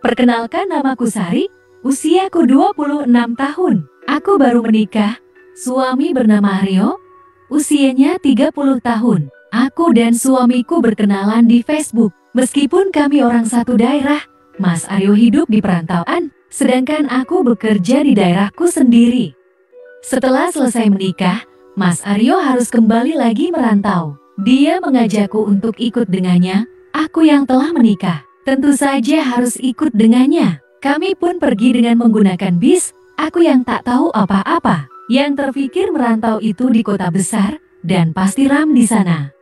Perkenalkan, namaku Sari, usiaku 26 tahun. Aku baru menikah, suami bernama Aryo, usianya 30 tahun. Aku dan suamiku berkenalan di Facebook. Meskipun kami orang satu daerah, Mas Aryo hidup di perantauan, sedangkan aku bekerja di daerahku sendiri. Setelah selesai menikah, Mas Aryo harus kembali lagi merantau. Dia mengajakku untuk ikut dengannya. Aku yang telah menikah, tentu saja harus ikut dengannya. Kami pun pergi dengan menggunakan bis. Aku yang tak tahu apa-apa, yang terpikir merantau itu di kota besar dan pasti ram di sana.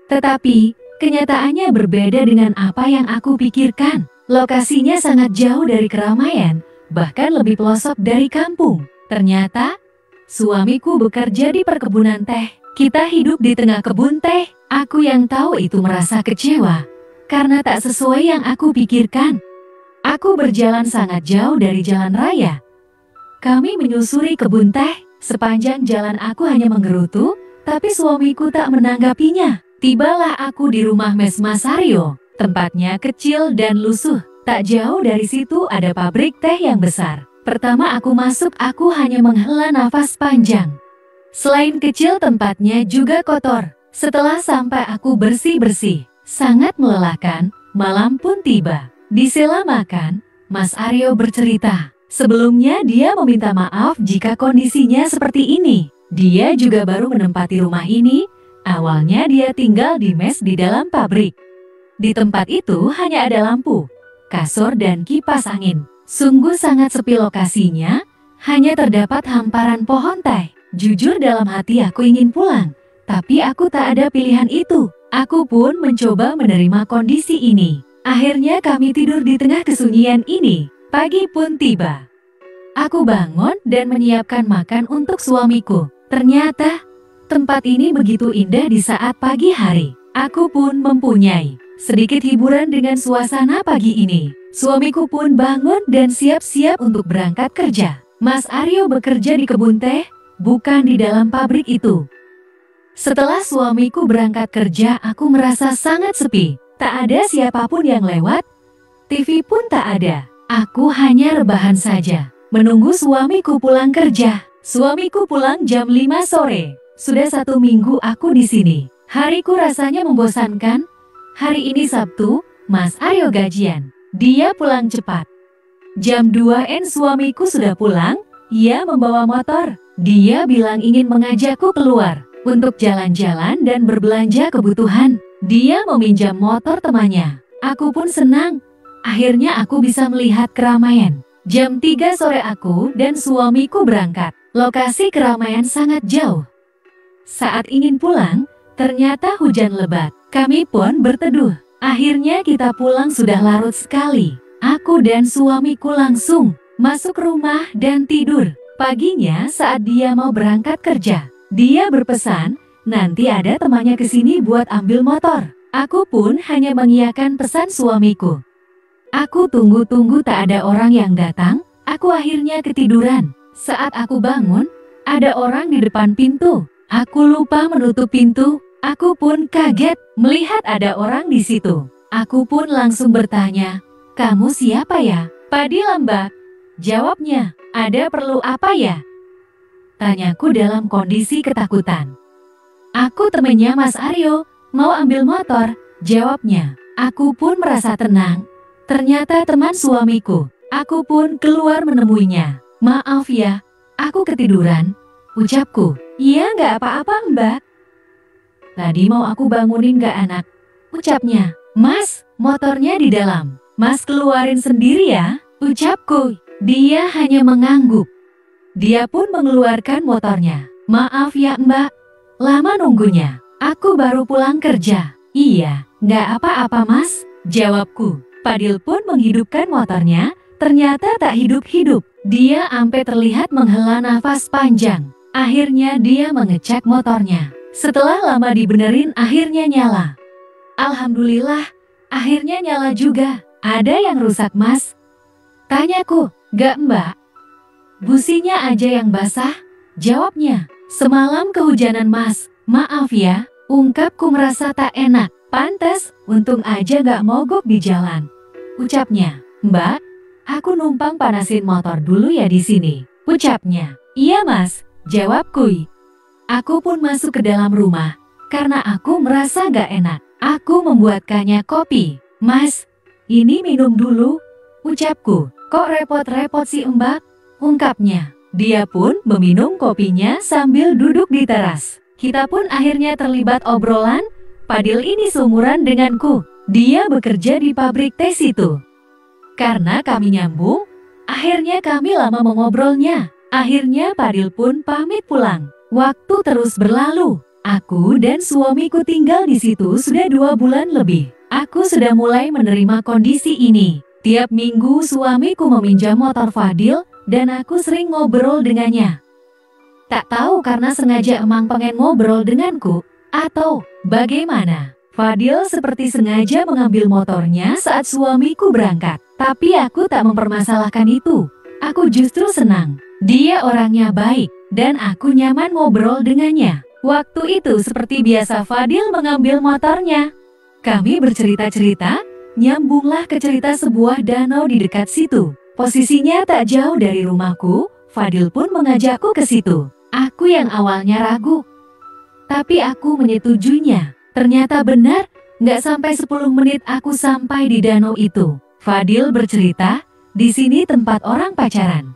Tetapi, kenyataannya berbeda dengan apa yang aku pikirkan. Lokasinya sangat jauh dari keramaian, bahkan lebih pelosok dari kampung. Ternyata, suamiku bekerja di perkebunan teh. Kita hidup di tengah kebun teh. Aku yang tahu itu merasa kecewa, karena tak sesuai yang aku pikirkan. Aku berjalan sangat jauh dari jalan raya. Kami menyusuri kebun teh. Sepanjang jalan aku hanya menggerutu, tapi suamiku tak menanggapinya. Tibalah aku di rumah mes Mas Aryo. Tempatnya kecil dan lusuh. Tak jauh dari situ ada pabrik teh yang besar. Pertama aku masuk, aku hanya menghela nafas panjang. Selain kecil, tempatnya juga kotor. Setelah sampai aku bersih-bersih. Sangat melelahkan. Malam pun tiba. Di sela makan, Mas Aryo bercerita. Sebelumnya dia meminta maaf jika kondisinya seperti ini. Dia juga baru menempati rumah ini. Awalnya dia tinggal di mes di dalam pabrik. Di tempat itu hanya ada lampu, kasur dan kipas angin. Sungguh sangat sepi lokasinya, hanya terdapat hamparan pohon teh. Jujur dalam hati aku ingin pulang, tapi aku tak ada pilihan itu. Aku pun mencoba menerima kondisi ini. Akhirnya kami tidur di tengah kesunyian ini. Pagi pun tiba. Aku bangun dan menyiapkan makan untuk suamiku. Ternyata tempat ini begitu indah di saat pagi hari. Aku pun mempunyai sedikit hiburan dengan suasana pagi ini. Suamiku pun bangun dan siap-siap untuk berangkat kerja. Mas Aryo bekerja di kebun teh, bukan di dalam pabrik itu. Setelah suamiku berangkat kerja, aku merasa sangat sepi. Tak ada siapapun yang lewat, TV pun tak ada. Aku hanya rebahan saja, menunggu suamiku pulang kerja. Suamiku pulang jam 5 sore. Sudah 1 minggu aku di sini. Hariku rasanya membosankan. Hari ini Sabtu, Mas Aryo gajian. Dia pulang cepat. Jam 2 suamiku sudah pulang. Ia membawa motor. Dia bilang ingin mengajakku keluar untuk jalan-jalan dan berbelanja kebutuhan. Dia meminjam motor temannya. Aku pun senang. Akhirnya aku bisa melihat keramaian. Jam 3 sore aku dan suamiku berangkat. Lokasi keramaian sangat jauh. Saat ingin pulang, ternyata hujan lebat. Kami pun berteduh. Akhirnya kita pulang sudah larut sekali. Aku dan suamiku langsung masuk rumah dan tidur. Paginya saat dia mau berangkat kerja, dia berpesan, nanti ada temannya kesini buat ambil motor. Aku pun hanya mengiyakan pesan suamiku. Aku tunggu-tunggu tak ada orang yang datang. Aku akhirnya ketiduran. Saat aku bangun, ada orang di depan pintu. Aku lupa menutup pintu. Aku pun kaget melihat ada orang di situ. Aku pun langsung bertanya, "Kamu siapa ya?" "Padi Lambak," jawabnya. "Ada perlu apa ya?" tanyaku dalam kondisi ketakutan. "Aku temannya Mas Aryo, mau ambil motor," jawabnya. Aku pun merasa tenang. Ternyata teman suamiku. Aku pun keluar menemuinya. "Maaf ya, aku ketiduran," ucapku. "Iya nggak apa-apa Mbak. Tadi mau aku bangunin gak anak," ucapnya. "Mas, motornya di dalam. Mas keluarin sendiri ya," ucapku. Dia hanya mengangguk. Dia pun mengeluarkan motornya. "Maaf ya Mbak, lama nunggunya. Aku baru pulang kerja." "Iya, nggak apa-apa Mas," jawabku. Padil pun menghidupkan motornya. Ternyata tak hidup-hidup. Dia sampai terlihat menghela nafas panjang. Akhirnya dia mengecek motornya. Setelah lama dibenerin, akhirnya nyala. Alhamdulillah, akhirnya nyala juga. "Ada yang rusak Mas?" tanyaku. "Gak Mbak, businya aja yang basah," jawabnya. "Semalam kehujanan Mas, maaf ya," ungkapku merasa tak enak. "Pantes, untung aja gak mogok di jalan," ucapnya. "Mbak, aku numpang panasin motor dulu ya di sini," ucapnya. "Iya mas," jawabku. Aku pun masuk ke dalam rumah, karena aku merasa gak enak. Aku membuatkannya kopi. "Mas, ini minum dulu," ucapku. "Kok repot-repot sih Mbak?" ungkapnya. Dia pun meminum kopinya sambil duduk di teras. Kita pun akhirnya terlibat obrolan. Fadil ini seumuran denganku. Dia bekerja di pabrik tes itu. Karena kami nyambung, akhirnya kami lama mengobrolnya. Akhirnya Fadil pun pamit pulang. Waktu terus berlalu. Aku dan suamiku tinggal di situ sudah 2 bulan lebih. Aku sudah mulai menerima kondisi ini. Tiap minggu suamiku meminjam motor Fadil dan aku sering ngobrol dengannya. Tak tahu karena sengaja emang pengen ngobrol denganku, atau bagaimana. Fadil seperti sengaja mengambil motornya saat suamiku berangkat. Tapi aku tak mempermasalahkan itu. Aku justru senang. Dia orangnya baik, dan aku nyaman ngobrol dengannya. Waktu itu seperti biasa Fadil mengambil motornya. Kami bercerita-cerita, nyambunglah ke cerita sebuah danau di dekat situ. Posisinya tak jauh dari rumahku, Fadil pun mengajakku ke situ. Aku yang awalnya ragu, tapi aku menyetujuinya. Ternyata benar, nggak sampai 10 menit aku sampai di danau itu. Fadil bercerita, di sini tempat orang pacaran.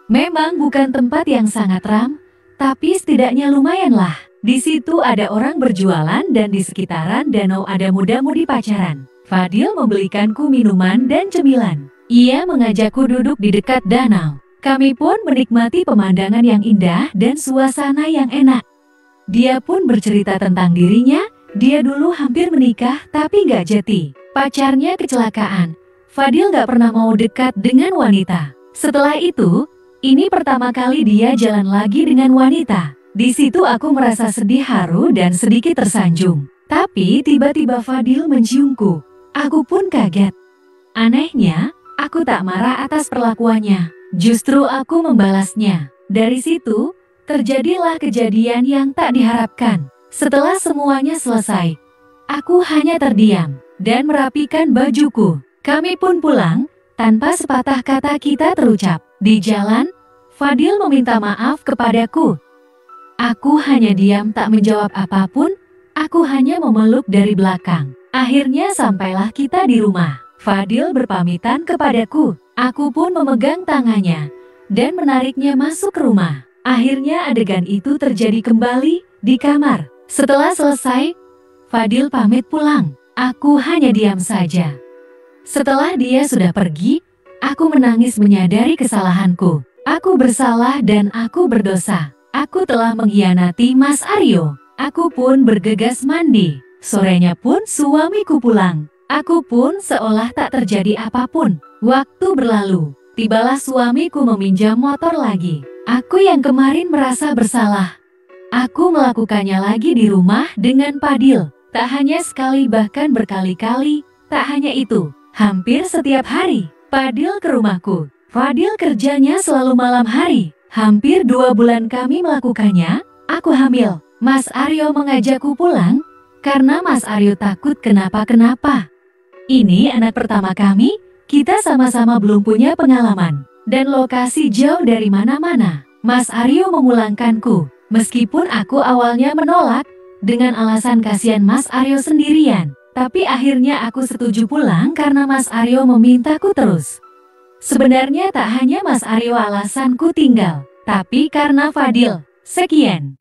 Memang bukan tempat yang sangat ram, tapi setidaknya lumayanlah. Di situ ada orang berjualan dan di sekitaran danau ada muda-mudi pacaran. Fadil membelikanku minuman dan cemilan. Ia mengajakku duduk di dekat danau. Kami pun menikmati pemandangan yang indah dan suasana yang enak. Dia pun bercerita tentang dirinya, dia dulu hampir menikah tapi gak jadi. Pacarnya kecelakaan. Fadil gak pernah mau dekat dengan wanita. Setelah itu, ini pertama kali dia jalan lagi dengan wanita. Di situ aku merasa sedih, haru dan sedikit tersanjung. Tapi tiba-tiba Fadil menciumku. Aku pun kaget. Anehnya, aku tak marah atas perlakuannya. Justru aku membalasnya. Dari situ, terjadilah kejadian yang tak diharapkan. Setelah semuanya selesai, aku hanya terdiam dan merapikan bajuku. Kami pun pulang, tanpa sepatah kata kita terucap. Di jalan, Fadil meminta maaf kepadaku. Aku hanya diam tak menjawab apapun, aku hanya memeluk dari belakang. Akhirnya sampailah kita di rumah. Fadil berpamitan kepadaku. Aku pun memegang tangannya dan menariknya masuk ke rumah. Akhirnya adegan itu terjadi kembali di kamar. Setelah selesai, Fadil pamit pulang. Aku hanya diam saja. Setelah dia sudah pergi, aku menangis menyadari kesalahanku. Aku bersalah dan aku berdosa. Aku telah mengkhianati Mas Aryo. Aku pun bergegas mandi. Sorenya pun suamiku pulang. Aku pun seolah tak terjadi apapun. Waktu berlalu, tibalah suamiku meminjam motor lagi. Aku yang kemarin merasa bersalah. Aku melakukannya lagi di rumah dengan Fadil. Tak hanya sekali bahkan berkali-kali. Tak hanya itu, hampir setiap hari Fadil ke rumahku. Fadil kerjanya selalu malam hari. Hampir 2 bulan kami melakukannya. Aku hamil. Mas Aryo mengajakku pulang karena Mas Aryo takut kenapa-kenapa. Ini anak pertama kami, kita sama-sama belum punya pengalaman. Dan lokasi jauh dari mana-mana. Mas Aryo memulangkanku. Meskipun aku awalnya menolak, dengan alasan kasihan Mas Aryo sendirian. Tapi akhirnya aku setuju pulang karena Mas Aryo memintaku terus. Sebenarnya tak hanya Mas Aryo alasanku tinggal, tapi karena Fadil. Sekian.